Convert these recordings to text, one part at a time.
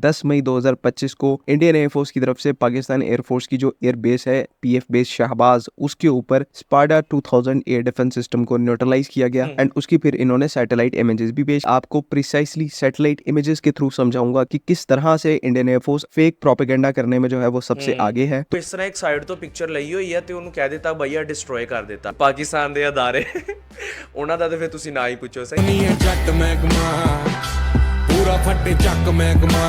10 मई 2025 को Indian air force की तरफ से पाकिस्तान एयरफोर्स की जो एयर बेस है पीएफ बेस शाहबाज, उसके ऊपर स्पाडा 2000 एयर डिफेंस सिस्टम को न्यूट्रलाइज किया गया एंड उसकी फिर इन्होंने सैटेलाइट इमेजेस भी भेज। आपको प्रिसाइसली सैटेलाइट इमेजेस के थ्रू समझाऊंगा कि किस तरह से इंडियन एयरफोर्स फेक प्रोपेगेंडा करने में जो है वो सबसे आगे है। ਇਸ ਤਰ੍ਹਾਂ ਇੱਕ ਸਾਈਡ ਤੋਂ ਪਿਕਚਰ ਲਈ ਹੋਈ ਆ ਤੇ ਉਹਨੂੰ ਕਹਿ ਦਿੱਤਾ ਭਈਆ ਡਿਸਟਰੋਏ ਕਰ ਦਿੱਤਾ ਪਾਕਿਸਤਾਨ ਦੇ ਅਦਾਰੇ ਉਹਨਾਂ ਦਾ ਤੇ ਫਿਰ ਤੁਸੀਂ ਨਾ ਹੀ ਪੁੱਛੋ ਸਹੀ। ਜੱਟ ਮਹਿਕਮਾ ਪੂਰਾ ਫੱਟੇ ਚੱਕ ਮਹਿਕਮਾ।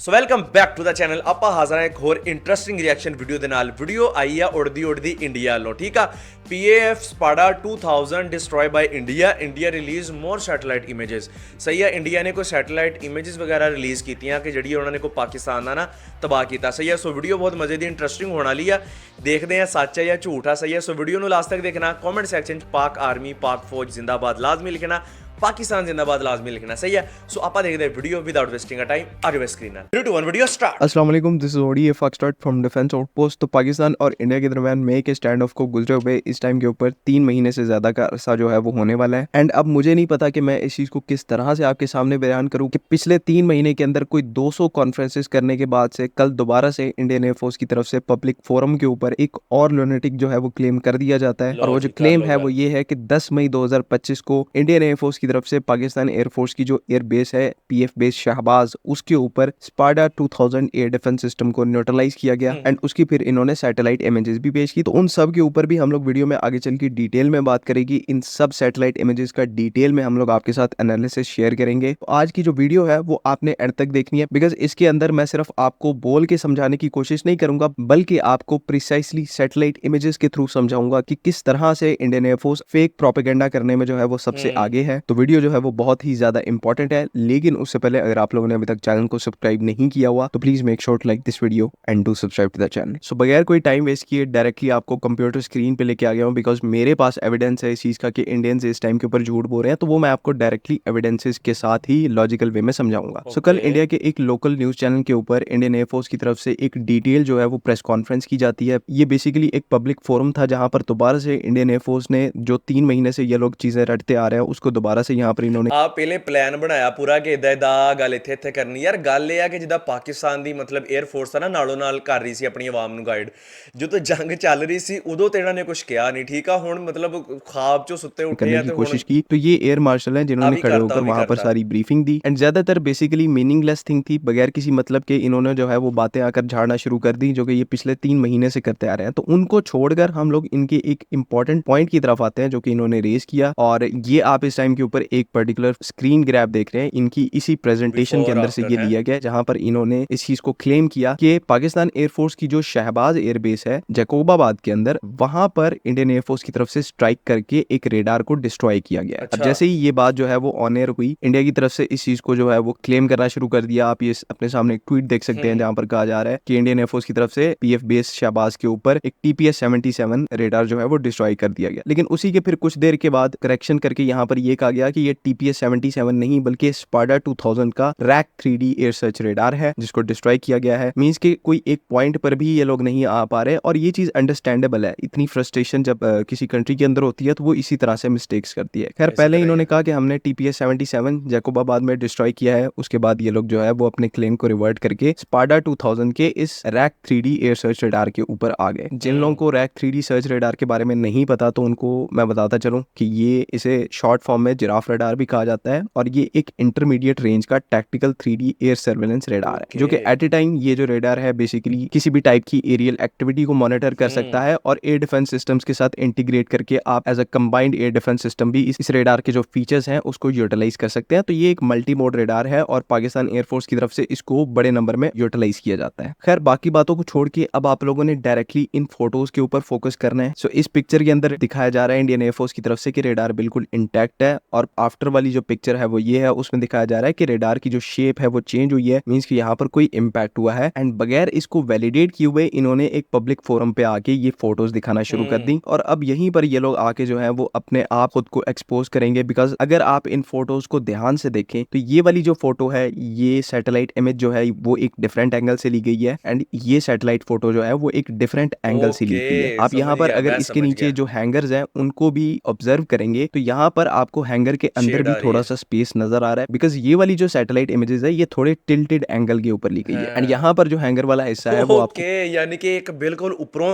So welcome back to the channel. ਆਪਾਂ ਹਾਜ਼ਰ ਹਾਂ ਇੱਕ ਹੋਰ ਇੰਟਰਸਟਿੰਗ ਰਿਐਕਸ਼ਨ ਵੀਡੀਓ ਦੇ ਨਾਲ। ਵੀਡੀਓ ਆਈ ਆ ਉੜਦੀ ਇੰਡੀਆ ਵੱਲੋਂ, ਠੀਕ ਆ। PAF ਸਪਾਡਾ 2000 ਡਿਸਟਰੋਏ ਬਾਈ ਇੰਡੀਆ ਰਿਲੀਜ਼ ਮੋਰ ਸੈਟੇਲਾਈਟ ਇਮੇजेस। ਸਹੀ ਆ, ਇੰਡੀਆ ਨੇ ਕੋਈ ਸੈਟੇਲਾਈਟ ਇਮੇजेस ਵਗੈਰਾ ਰਿਲੀਜ਼ ਕੀਤੀਆਂ ਕਿ ਜਿਹੜੀ ਉਹਨਾਂ ਨੇ ਕੋਈ ਪਾਕਿਸਤਾਨ ਦਾ ਨਾ ਤਬਾਹ ਕੀਤਾ। ਸਹੀ ਆ, ਸੋ ਵੀਡੀਓ ਬਹੁਤ ਮਜ਼ੇ ਦੀ ਇੰਟਰਸਟਿੰਗ ਹੋਣ ਵਾਲੀ ਆ। ਦੇਖਦੇ ਆ ਸੱਚ ਹੈ ਜਾਂ ਝੂਠ ਆ। ਸਹੀ ਆ, ਸੋ ਵੀਡੀਓ ਨੂੰ ਲਾਸਟ ਤੱਕ ਦੇਖਣਾ। ਕਮੈਂਟ ਸੈਕਸ਼ਨ 'ਚ ਪਾਕ ਆਰਮੀ ਪਾਕ ਫੌਜ ਜ਼ਿੰਦਾਬਾਦ ਲਾਜ਼ਮੀ ਲਿਖਣਾ, पाकिस्तान जिंदाबाद लाजमी लिखना। सही है, सो आप देखते हैं video without wasting a time. आ जाओ स्क्रीन पर 3 2 1 वीडियो स्टार्ट। अस्सलाम वालेकुम, this is OD fox start from defence outpost. तो पाकिस्तान और इंडिया के दरमियान मई के स्टैंड ऑफ को गुजरे हुए इस टाइम के ऊपर 3 महीने से ज्यादा का अरसा जो है वो होने वाला है। एंड अब मुझे नहीं पता कि मैं इस चीज को किस तरह से आपके सामने बयान करूं कि पिछले 3 महीने के अंदर कोई 200 कॉन्फ्रेंसेस करने के बाद से कल दोबारा से इंडियन एयरफोर्स की तरफ से पब्लिक फोरम के ऊपर एक और लुनेटिक जो है वो क्लेम कर दिया जाता है। और वो जो क्लेम है वो ये है कि 10 मई 2025 को इंडियन एयरफोर्स की तरफ से पाकिस्तान एयरफोर्स की जो एयर बेस है पीएफ बेस शाहबाज, उसके ऊपर स्पाडा 2000 एयर डिफेंस सिस्टम को न्यूट्रलाइज किया गया एंड उसकी फिर इन्होंने सैटेलाइट इमेजेस भी पेश की। तो उन सब के ऊपर भी हम लोग वीडियो में आगे चल के डिटेल में बात करेंगे। इन सब सैटेलाइट इमेजेस का डिटेल में हम लोग आपके साथ एनालिसिस शेयर करेंगे। तो आज की जो वीडियो है वो आपने एंड तक देखनी है, बिकॉज इसके अंदर मैं सिर्फ आपको बोल के समझाने की कोशिश नहीं करूंगा, बल्कि आपको प्रिसाइसली सैटेलाइट इमेजेस के थ्रू समझाऊंगा कि किस तरह से इंडियन एयरफोर्स फेक प्रोपेगेंडा करने में जो है वो सबसे आगे है। तो वीडियो जो है वो बहुत ही ज्यादा इंपॉर्टेंट है, लेकिन उससे पहले अगर आप लोगों ने अभी तक चैनल को सब्सक्राइब नहीं किया हुआ तो please make sure to like this video and do subscribe to the channel. So बगैर कोई टाइम वेस्ट किए डायरेक्टली आपको कंप्यूटर स्क्रीन पे लेके आ गया हूं, बिकॉज मेरे पास एविडेंस है इस चीज का कि इंडियंस इस टाइम के ऊपर झूठ बोल रहे हैं। तो वो मैं आपको डायरेक्टली एविडेंसेस के साथ ही लॉजिकल वे में समझाऊंगा। सो कल इंडिया के एक लोकल न्यूज चैनल के ऊपर इंडियन एयरफोर्स की तरफ से एक डिटेल जो है वो प्रेस कॉन्फ्रेंस की जाती है। ये बेसिकली एक पब्लिक फोरम था जहां पर दोबारा से इंडियन एयरफोर्स ने जो 3 महीने से ये लोग चीजें रटते आ रहे हैं उसको दोबारा से यहाँ पर इन्होंने ਪਹਿਲੇ ਪਲਾਨ ਬਣਾਇਆ ਪੂਰਾ ਕਿ ਇਦਾਂ ਗੱਲ ਇੱਥੇ ਕਰਨੀ। ਯਾਰ ਗੱਲ ਇਹ ਆ ਕਿ ਜਿੱਦਾਂ ਪਾਕਿਸਤਾਨ ਦੀ ਮਤਲਬ 에ਅਰ ਫੋਰਸ ਆ ਨਾ ਨਾਲੋਂ ਨਾਲ ਕਰ ਰਹੀ ਸੀ ਆਪਣੀ ਆਵਾਮ ਨੂੰ ਗਾਈਡ। ਜਦੋਂ ਜੰਗ ਚੱਲ ਰਹੀ ਸੀ ਉਦੋਂ ਤੇ ਇਹਨਾਂ ਨੇ ਕੁਝ ਕਿਹਾ ਨਹੀਂ, ठीक है। ਹੁਣ मतलब ख्वाब चो सुते उठे करने की कोशिश की। तो ये एयर मार्शल हैं जिन्होंने खड़े होकर वहां पर सारी ब्रीफिंग दी एंड ज्यादातर बेसिकली मीनिंगलेस थिंग थी, बगैर किसी मतलब के इन्होंने जो है वो बातें आकर झाड़ना शुरू कर दी जो कि ये पिछले 3 महीने से करते आ रहे हैं। तो उनको छोड़कर हम लोग इनके एक इंपॉर्टेंट पॉइंट की तरफ आते हैं जो कि इन्होंने रेज किया। और ये आप इस टाइम के ऊपर एक पर्टिकुलर स्क्रीन ग्रैब देख रहे हैं, इनकी इसी प्रेजेंटेशन के अंदर से ये लिया गया जहां पर इन्होंने इस चीज को क्लेम किया कि पाकिस्तान एयरफोर्स की जो शहबाज एयरबेस है जैकोबाबाद के अंदर, वहां पर इंडियन एयरफोर्स की तरफ से स्ट्राइक करके एक रेडार को डिस्ट्रॉय किया गया। अब जैसे ही ये बात जो है वो ऑन एयर हुई, इंडिया की तरफ से इस चीज को जो है वो क्लेम करना शुरू कर दिया। आप ये अपने सामने एक ट्वीट देख सकते हैं जहां पर कहा जा रहा है कि इंडियन एयरफोर्स की तरफ से पीएफ बेस शहबाज के ऊपर एक TPS 77 रेडार जो है वो डिस्ट्रॉय कर दिया गया। लेकिन उसी के फिर कुछ देर के बाद करेक्शन करके यहाँ पर ये कहा गया कि ये TPS 77 नहीं बल्कि स्पाडा 2000 का rack 3D air search radar है जिसको डिस्ट्रॉय किया गया है। मींस के कोई एक पॉइंट पर भी ये लोग नहीं आ पा रहे और ये चीज अंडरस्टैंडेबल है। इतनी फ्रस्ट्रेशन जब किसी कंट्री के अंदर होती है तो वो इसी तरह से मिस्टेक्स करती है। खैर पहले इन्होंने कहा कि हमने TPS 77 जैकोबाबाद में डिस्ट्रॉय किया है, उसके बाद ये लोग जो है वो अपने क्लेम को रिवर्ट करके स्पाडा 2000 के इस rack 3D air search radar के ऊपर आ गए। जिन लोगों को रैक 3D सर्च रेडार के बारे में नहीं पता तो उनको मैं बताता चलूं कि ये इसे शॉर्ट फॉर्म में जिराफ रेडार भी कहा जाता है और ये एक इंटरमीडिएट रेंज का tactical 3D air surveillance radar है जो कि एट ए टाइम ये जो रेडार है बेसिकली किसी भी टाइप की एरियल एक्टिविटी को मॉनिटर कर सकता है और एयर डिफेंस सिस्टम्स के साथ इंटीग्रेट करके आप as a combined air defence system भी इस रेडार के जो फीचर्स हैं उसको यूटिलाइज कर सकते हैं। तो ये एक मल्टी मोड रेडार है और पाकिस्तान एयरफोर्स की तरफ से इसको बड़े नंबर में यूटिलाइज किया जाता है। खैर बाकी बातों को छोड़ के अब आप लोगों ने डायरेक्टली इन फोटोज के ऊपर फोकस करना है। सो इस पिक्चर के अंदर दिखाया जा रहा है इंडियन एयरफोर्स की तरफ से कि रेडार बिल्कुल इंटैक्ट है और आफ्टर वाली जो पिक्चर है वो ये है, उसमें दिखाया जा रहा है कि रेडार की जो शेप है वो चेंज हुई है, मींस कि यहाँ पर कोई इंपैक्ट हुआ है। एंड बगैर इसको वैलिडेट किए हुए इन्होंने एक पब्लिक फोरम पे आके ये फोटोज दिखाना शुरू कर दी और अब यहीं पर ये लोग आके जो है वो अपने आप खुद को एक्सपोज करेंगे। बिकॉज अगर आप इन फोटोज को ध्यान से देखें तो ये वाली जो फोटो है ये सैटेलाइट इमेज जो है वो एक डिफरेंट एंगल से ली गई है एंड ये सैटेलाइट फोटो जो है वो एक डिफरेंट एंगल से ली गई है। आप यहाँ पर अगर इसके नीचे जो हैंगर्स हैं उनको भी ऑब्जर्व करेंगे तो यहाँ पर आपको हैंगर हैंगर के अंदर शेड भी आ रही थोड़ा है। सा स्पेस नजर आ रहा है, बिकॉज ये वाली जो सैटेलाइट इमेजेस है ये थोड़े टिल्टेड एंगल के ऊपर ली गई है। एंड यहाँ पर जो हैंगर वाला हिस्सा है वो आपको ओके, यानी कि एक बिल्कुल उपरों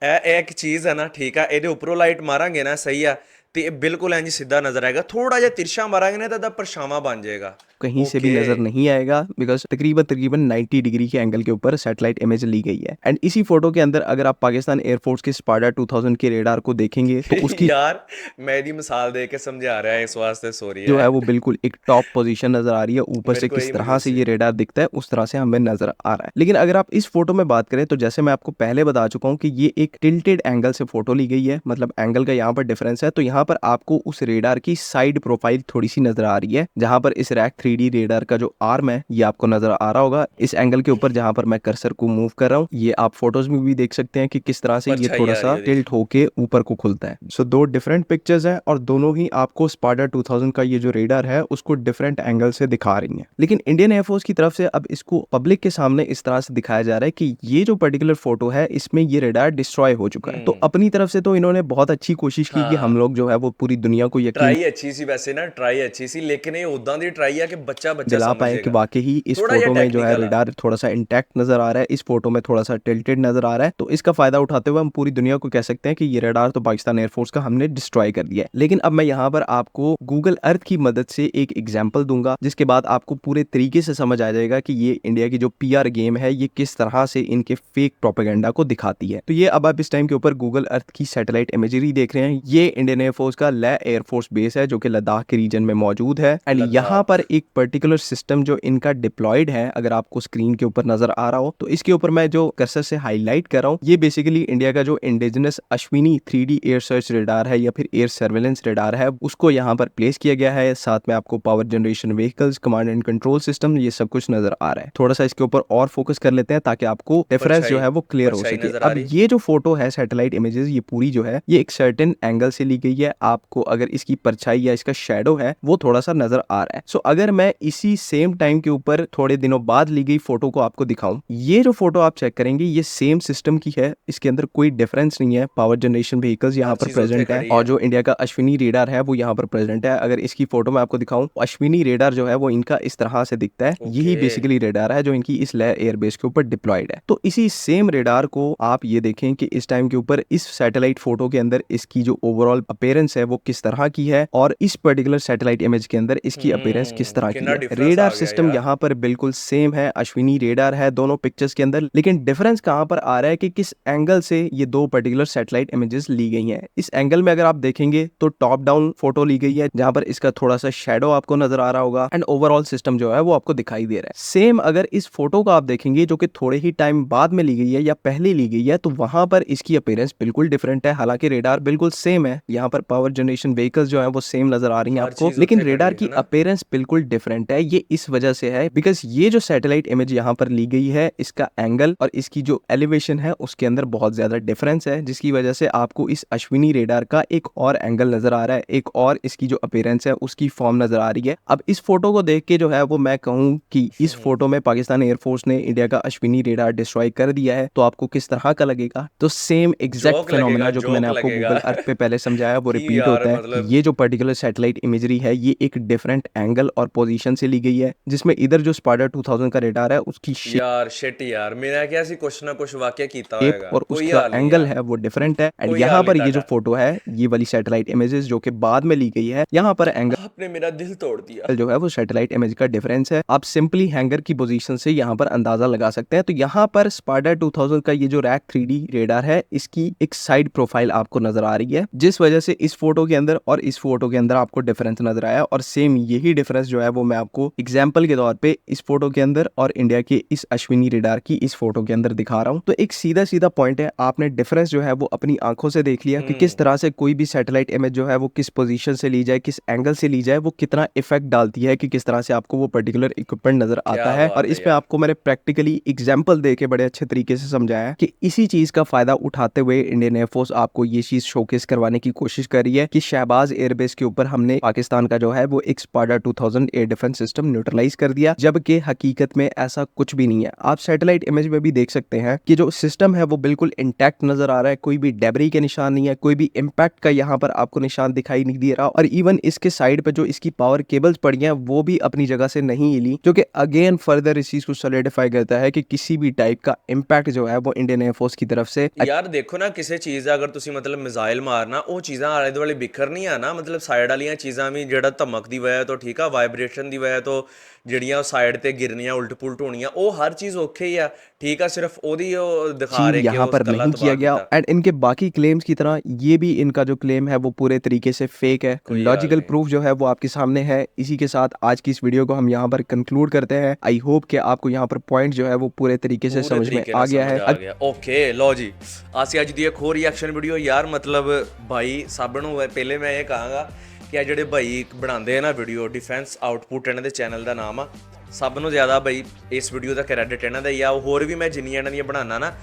एक चीज है ना, ठीक है, ਇਹਦੇ ਉੱਪਰੋਂ ਲਾਈਟ ਮਾਰਾਂਗੇ ਨਾ, ਸਹੀ ਆ, ਤੇ ਇਹ ਬਿਲकुल ਇੰਜ ਸਿੱਧਾ ਨਜ਼ਰ ਆਏਗਾ। ਥੋੜਾ ਜਿਹਾ ਤਿਰਛਾ ਮਾਰਾਂਗੇ ਨਾ ਤਾਂ ਇਹਦਾ ਪਰਛਾਵਾਂ ਬਣ ਜਾਏਗਾ। कहीं से भी ओके, नजर नहीं आएगा, बिकॉज तकरीबन तकरीबन 90 डिग्री के एंगल के ऊपर सैटेलाइट इमेज ली गई है। एंड इसी फोटो के अंदर अगर आप पाकिस्तान एयरफोर्स के स्पाडा 2000 के रेडार को देखेंगे तो उसकी यार मैं ਇਹਦੀ मिसाल दे के समझा रहा है, इस वास्ते सॉरी जो है। है वो बिल्कुल एक टॉप पोजीशन नजर आ रही है। ऊपर मेरे से को किस यही तरह मजे से से ये रेडार दिखता है उस तरह से हमें नजर आ रहा है। लेकिन अगर आप इस फोटो में बात करें तो जैसे मैं आपको पहले बता चुका हूँ कि ये एक टिल्टेड एंगल से फोटो ली गई है, मतलब एंगल का यहाँ पर डिफरेंस है। तो यहाँ पर आपको उस रेडार की साइड प्रोफाइल थोड़ी सी नजर आ रही है, जहां पर इस रैक 3D रेडार का जो आर्म है ये आपको नजर आ रहा होगा इस एंगल के ऊपर जहां पर मैं कर्सर को मूव कर रहा हूँ। ये आप फोटोज में भी देख सकते हैं कि किस तरह से ये परछाई थोड़ा आ रही सा है। टिल्ट होके ऊपर को खुलता है। सो दो डिफरेंट पिक्चर्स हैं और दोनों ही आपको स्पाडा 2000 का ये जो रेडार है उसको डिफरेंट एंगल से दिखा रही हैं। लेकिन इंडियन एयरफोर्स की तरफ से अब इसको पब्लिक के सामने इस तरह से दिखाया जा रहा है कि ये जो पर्टिकुलर फोटो है इसमें ये रेडार डिस्ट्रॉय हो चुका है। तो अपनी तरफ से तो इन्होंने बहुत अच्छी कोशिश की कि हम लोग जो है वो पूरी दुनिया को यकीन ट्राई अच्छी सी, वैसे ना ट्राई अच्छी सी, लेकिन ये उदां दी ट्राई है कि बच्चा बच्चा दिला पाए कि समझेगा। वाकई ही इस थोड़ा जिहा फोटो में जो है टेक्निकल आ। रेडार थोड़ा सा इंटैक्ट नजर आ रहा है, इस फोटो में थोड़ा सा टिल्टेड नजर आ रहा है। तो इसका फायदा उठाते हुए हम पूरी दुनिया को कह सकते हैं कि ये रेडार तो पाकिस्तान एयरफोर्स का हमने डिस्ट्रॉय कर दिया है। लेकिन अब मैं यहाँ पर आपको गूगल अर्थ की मदद से एक एग्जाम्पल दूंगा, जिसके बाद आपको पूरे तरीके से समझ आ जाएगा कि ये इंडिया की जो PR गेम है ये किस तरह से इनके फेक प्रोपेगेंडा को दिखाती है। तो ये अब आप इस टाइम के ऊपर गूगल अर्थ की सैटेलाइट इमेजरी देख रहे हैं। ये इंडियन एयरफोर्स का ले एयरफोर्स बेस है जो कि लद्दाख के रीजन में मौजूद है। एंड यहाँ पर एक पर्टिकुलर सिस्टम जो इनका डिप्लॉयड है, अगर आपको स्क्रीन के ऊपर नजर आ रहा हो तो इसके ऊपर मैं जो कर्सर से हाईलाइट कर रहा हूँ ये बेसिकली इंडिया का जो indigenous Ashwini 3D air search radar है या फिर एयर सर्वेलेंस रेडार है उसको यहाँ पर प्लेस किया गया है। साथ में आपको power generation vehicles, command and control system, ये सब कुछ नजर आ रहा है। थोड़ा सा इसके ऊपर और फोकस कर लेते हैं ताकि आपको डिफरेंस जो है वो क्लियर हो परछाई सके। नजर आ अब रही। ये जो फोटो है सैटेलाइट इमेजेस ये पूरी जो है ये एक सर्टेन एंगल से ली गई है। आपको अगर इसकी परछाई या इसका शेडो है वो थोड़ा सा नजर आ रहा है। सो अगर मैं इसी सेम टाइम के ऊपर थोड़े दिनों बाद ली गई फोटो को आपको दिखाऊं, ये जो फोटो आप चेक करेंगे ये सेम सिस्टम की है, इसके अंदर कोई डिफरेंस नहीं है। पावर जनरेशन व्हीकल्स यहाँ पर प्रेजेंट है और जो इंडिया का अश्विनी रेडार है वो यहाँ पर प्रेजेंट है। अगर इसकी फोटो मैं आपको दिखाऊं, अश्विनी रेडार जो है वो इनका इस तरह से दिखता है। यही बेसिकली रेडार है जो इनकी इस लेह एयरबेस के ऊपर डिप्लॉयड है। तो इसी सेम रेडार को आप ये देखें कि इस टाइम के ऊपर इस सैटेलाइट फोटो के अंदर इसकी जो ओवरऑल अपीयरेंस है वो किस तरह की है और इस पर्टिकुलर सैटेलाइट इमेज के अंदर इसकी अपीयरेंस किस तरह की है। रेडार सिस्टम यहाँ पर बिल्कुल सेम है, अश्विनी रेडार है दोनों पिक्चर्स के अंदर। लेकिन डिफरेंस कहाँ पर आ रहा है कि किस एंगल से ये दो पर्टिकुलर सैटेलाइट इमेजेस ली गई हैं। इस एंगल में अगर आप देखेंगे तो टॉप डाउन फोटो ली गई है जहां पर इसका थोड़ा सा शेडो आपको नजर आ रहा होगा एंड ओवरऑल सिस्टम जो है वो आपको दिखाई दे रहा है। सेम अगर इस फोटो को आप देखेंगे जो कि थोड़े ही टाइम बाद में ली गई है या पहले ली गई है तो वहां पर इसकी अपीयरेंस बिल्कुल डिफरेंट है। हालांकि रेडार बिल्कुल सेम है, यहाँ पर पावर जनरेशन व्हीकल्स जो है वो सेम नजर आ रही है आपको, लेकिन रेडार की अपीयरेंस बिल्कुल डिफरेंट है। ये इस वजह से है बिकॉज ये जो सैटेलाइट इमेज यहाँ पर ली गई है इसका एंगल और इसकी जो एलिवेशन है उसके अंदर बहुत ज्यादा डिफरेंस है, जिसकी वजह से आपको इस अश्विनी रेडार का एक और एंगल नजर आ रहा है, एक और इसकी जो अपीयरेंस है उसकी फॉर्म नजर आ रही है। अब इस फोटो को देख के जो है वो मैं कहूँ कि इस फोटो में पाकिस्तान एयरफोर्स ने इंडिया का अश्विनी रेडार डिस्ट्रॉय कर दिया है तो आपको किस तरह का लगेगा? तो सेम एग्जैक्ट फिनोमेना जो कि मैंने आपको गूगल अर्थ पे पहले समझाया वो रिपीट होता है। मतलब ये जो पर्टिकुलर सैटेलाइट इमेजरी है ये एक डिफरेंट एंगल और पोजीशन से ली गई है, जिसमें इधर जो स्पाडा 2000 का रेडार है उसकी यार शिट यार, मेरा क्या सी कुछ ना कुछ वाकया कीता शेप होगा, और उसका एंगल है वो डिफरेंट है। एंड यहाँ पर ये जो फोटो है ये वाली सैटेलाइट इमेजेस जो कि बाद में ली गई है, यहाँ पर एंगल आपने मेरा दिल तोड़ दिया जो है वो सैटेलाइट इमेज का डिफरेंस है। आप सिंपली हैंगर की पोजीशन से यहाँ पर अंदाजा लगा सकते हैं। तो यहाँ पर स्पाडा 2000 का ये जो रैक 3D रेडार है इसकी एक साइड प्रोफाइल आपको नजर आ रही है, जिस वजह से इस फोटो के अंदर और इस फोटो के अंदर आपको डिफरेंस नजर आया। और सेम यही डिफरेंस जो है वो मैं आपको एग्जाम्पल के तौर पे इस फोटो के अंदर और इंडिया के इस अश्विनी रेडार की इस फोटो के अंदर दिखा रहा हूँ। तो एक सीधा सीधा पॉइंट है, आपने डिफरेंस जो है वो अपनी आंखों से देख लिया कि किस तरह से कोई भी सैटेलाइट इमेज जो है वो किस पोजीशन से ली जाए, किस एंगल से ली जाए, वो कितना इफेक्ट डालती है कि किस तरह से आपको वो पर्टिकुलर इक्विपमेंट नजर आता है। और इस पे आपको मैंने प्रैक्टिकली एग्जांपल देके बड़े अच्छे तरीके से समझाया कि इसी चीज का फायदा उठाते हुए इंडियन एयरफोर्स आपको ये चीज शोकेस करवाने की कोशिश कर रही है कि शहबाज एयरबेस के ऊपर हमने पाकिस्तान का जो है वो एक स्पाडा 2000 एयर डिफेंस सिस्टम न्यूट्रलाइज कर दिया, जबकि हकीकत में ऐसा कुछ भी नहीं है। आप सैटेलाइट इमेज में भी देख सकते हैं कि जो सिस्टम है वो बिल्कुल इंटैक्ट नजर आ रहा है, कोई भी डेब्री के निशान नहीं है, कोई भी इम्पैक्ट का यहाँ पर आपको निशान दिखाई नहीं दे रहा, और इवन इसके साइड पे जो इसकी पावर केबल्स पड़ी हैं वो भी अपनी जगह से नहीं हिली, जो कि अगेन फर्दर इस चीज को सॉलिडिफाई करता है कि किसी भी टाइप का इम्पैक्ट जो है वो इंडियन एयरफोर्स की तरफ से ਯਾਰ ਦੇਖੋ ਨਾ ਕਿਸੇ ਚੀਜ਼ ਦਾ ਅਗਰ ਤੁਸੀਂ ਮਤਲਬ ਮਿਜ਼ਾਈਲ ਮਾਰਨਾ ਉਹ ਚੀਜ਼ਾਂ ਆਲੇ ਦੁਆਲੇ ਬਿਖਰ ਨਹੀਂ ਆ ਨਾ, ਮਤਲਬ ਸਾਈਡ ਵਾਲੀਆਂ ਚੀਜ਼ਾਂ ਵੀ ਜਿਹੜਾ ਧਮਕ ਦੀ ਵਜ੍ਹਾ ਤੋਂ ਠੀਕ ਆ, ਵਾਈਬ੍ਰੇਸ਼ਨ ਦੀ ਵਜ੍ਹਾ ਤੋਂ ਜਿਹੜੀਆਂ ਉਹ ਸਾਈਡ ਤੇ ਗਿਰਨੀਆਂ ਉਲਟ ਪੁਲਟ ਹੋਣੀਆਂ, ਉਹ ਹਰ ਚੀਜ਼ ਔਖੇ ਹੀ ਆ ਠੀਕ ਆ, ਸਿਰਫ ਉਹਦੀ ਉਹ ਦਿਖਾ ਰਹੇ कि यहाँ पर नहीं किया गया। एंड इनके बाकी क्लेम्स की तरह ये भी इनका जो क्लेम है वो पूरे तरीके से फेक है। लॉजिकल प्रूफ जो है वो आपके सामने है। इसी के साथ आज की इस वीडियो को हम यहाँ पर कंक्लूड करते हैं। आई होप कि आपको यहाँ पर पॉइंट जो है वो पूरे तरीके से समझ में आ गया है। ਓਕੇ ਲਓ ਜੀ, ਅਸੀਂ ਅੱਜ ਦੀ ਇੱਕ ਹੋਰ ਰਿਐਕਸ਼ਨ ਵੀਡੀਓ ਯਾਰ ਮਤਲਬ ਭਾਈ ਸਭ ਨੂੰ ਪਹਿਲੇ ਮੈਂ ਇਹ ਕਹਾਂਗਾ ਕਿ ਆ ਜਿਹੜੇ ਭਾਈ ਬਣਾਉਂਦੇ ਆ ਨਾ ਵੀਡੀਓ ਡਿਫੈਂਸ ਆਊਟਪੁੱਟ, ਇਹਨਾਂ ਦੇ ਚੈਨਲ ਦਾ ਨਾਮ ਆ, ਸਭ ਨੂੰ ਜ਼ਿਆਦਾ ਭਾਈ ਇਸ ਵੀਡੀਓ ਦਾ ਕ੍ਰੈਡਿਟ ਇਹਨਾਂ ਦਾ ਹੀ ਆ। ਹੋਰ ਵੀ ਮੈਂ ਜਿੰਨੀਆਂ ਇਹਨਾਂ ਦੀਆਂ ਬਣਾਉਣਾ ਨਾ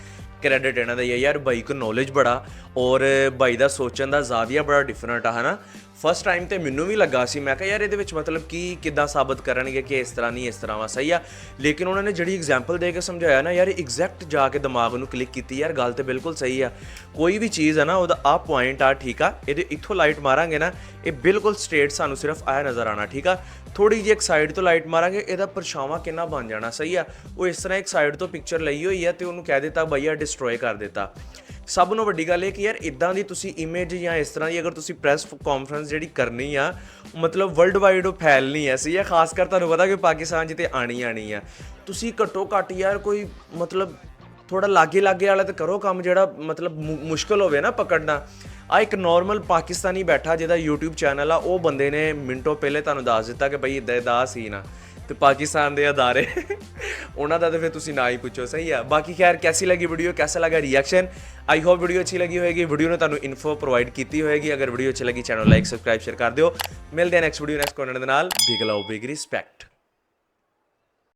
ਕ੍ਰੈਡਿਟ ਇਹਨਾਂ ਦਾ ਹੀ ਆ ਯਾਰ। ਭਾਈ ਕੋ ਨੌਲੇਜ ਬੜਾ ਔਰ ਭਾਈ ਦਾ ਸੋਚਣ ਦਾ ਜ਼ਾਵੀਆ ਬੜਾ ਡਿਫਰੈਂਟ ਆ, ਹੈ ਨਾ। ਫਸਟ ਟਾਈਮ ਤੇ ਮੈਨੂੰ ਵੀ ਲੱਗਾ ਸੀ, ਮੈਂ ਕਿਹਾ ਯਾਰ ਇਹਦੇ ਵਿੱਚ ਮਤਲਬ ਕੀ ਕਿੱਦਾਂ ਸਾਬਤ ਕਰਨਗੇ ਕਿ ਇਸ ਤਰ੍ਹਾਂ ਨਹੀਂ ਇਸ ਤਰ੍ਹਾਂ ਵਾ, ਸਹੀ ਆ। ਲੇਕਿਨ ਉਹਨਾਂ ਨੇ ਜਿਹੜੀ ਐਗਜ਼ਾਮਪਲ ਦੇ ਕੇ ਸਮਝਾਇਆ ਨਾ ਯਾਰ, ਐਗਜ਼ੈਕਟ ਜਾ ਕੇ ਦਿਮਾਗ ਨੂੰ ਕਲਿੱਕ ਕੀਤੀ ਯਾਰ, ਗੱਲ ਤੇ ਬਿਲਕੁਲ ਸਹੀ ਆ। ਕੋਈ ਵੀ ਚੀਜ਼ ਆ ਨਾ ਉਹਦਾ ਆਹ ਪੁਆਇੰਟ ਆ ਠੀਕ ਆ, ਇਹਦੇ ਇੱਥੋਂ ਲਾਈਟ ਮਾਰਾਂਗੇ ਨਾ ਇਹ ਬਿਲਕੁਲ ਸਟ੍ਰੇਟ ਸਾਨੂੰ ਸਿਰਫ ਆਇਆ ਨਜ਼ਰ ਆਉਣਾ ਠੀਕ ਆ। ਥੋੜੀ ਜਿਹੀ ਇੱਕ ਸਾਈਡ ਤੋਂ ਲਾਈਟ ਮਾਰਾਂਗੇ ਇਹਦਾ ਪਰਛਾਵਾਂ ਕਿੰਨਾ ਬਣ ਜਾਣਾ, ਸਹੀ ਆ। ਉਹ ਇਸ ਤਰ੍ਹਾਂ ਇੱਕ ਸਾਈਡ ਤੋਂ ਪਿਕਚਰ ਲਈ ਹੋਈ ਆ ਤੇ ਉਹਨੂੰ ਕਹਿ ਦਿੱਤਾ ਭਈਆ ਡਿਸਟਰੋਏ ਕਰ ਦਿੱਤਾ। ਸਭ ਨੂੰ ਵੱਡੀ ਗੱਲ ਇਹ ਕਿ ਯਾਰ ਇਦਾਂ ਦੀ ਤੁਸੀਂ ਇਮੇਜ ਜਾਂ ਇਸ ਤਰ੍ਹਾਂ ਦੀ ਅਗਰ ਤੁਸੀਂ ਪ੍ਰੈਸ ਕਾਨਫਰੰਸ ਜਿਹੜੀ ਕਰਨੀ ਆ ਮਤਲਬ ਵਰਲਡ ਵਾਈਡ ਉਹ ਫੈਲਣੀ ਐ, ਸਹੀ ਆ। ਖਾਸ ਕਰ ਤੁਹਾਨੂੰ ਪਤਾ ਕਿ ਪਾਕਿਸਤਾਨ 'ਚ ਤੇ ਆਣੀ ਆ। ਤੁਸੀਂ ਘੱਟੋ ਘੱਟ ਯਾਰ ਕੋਈ ਮਤਲਬ ਥੋੜਾ ਲਾਗੇ ਵਾਲਾ ਤੇ ਕਰੋ ਕੰਮ ਜਿਹੜਾ ਮਤਲਬ ਮੁਸ਼ਕਲ ਹੋਵੇ ਨਾ ਪਕੜਨਾ। ਆ ਇੱਕ ਨੋਰਮਲ ਪਾਕਿਸਤਾਨੀ ਬੈਠਾ ਜਿਹਦਾ YouTube ਚੈਨਲ ਆ, ਉਹ ਬੰਦੇ ਨੇ ਮਿੰਟੋ ਪਹਿਲੇ ਤੁਹਾਨੂੰ ਦੱਸ ਦਿੱਤਾ ਕਿ ਬਈ ਇੱਦਾਂ ਦਾ ਸੀਨ ਆ, ਤੇ ਪਾਕਿस्तान ਦੇ ਅਦਾਰੇ ਉਹਨਾਂ ਦਾ ਤਾਂ ਫਿਰ ਤੁਸੀਂ ਨਾ ਹੀ ਪੁੱਛੋ, ਸਹੀ ਆ। ਬਾਕੀ ਖੈਰ ਕੈਸੀ ਲੱਗੀ ਵੀਡੀਓ, कैसा लगा रिएक्शन, आई होप वीडियो अच्छी लगी होगी, वीडियो ने ਤੁਹਾਨੂੰ ਇਨਫੋ ਪ੍ਰੋਵਾਈਡ ਕੀਤੀ ਹੋਏਗੀ। ਅਗਰ ਵੀਡੀਓ ਅੱਛੀ ਲੱਗੀ ਚੈਨਲ ਲਾਈਕ ਸਬਸਕ੍ਰਾਈਬ ਸ਼ੇਅਰ ਕਰ ਦਿਓ। ਮਿਲਦੇ ਆ ਨੈਕਸਟ ਵੀਡੀਓ ਨੈਕਸਟ ਕੰਟੈਂਟ ਦੇ ਨਾਲ। ਬਿਗ ਲਵ ਬਿਗ ਰਿਸਪੈਕਟ।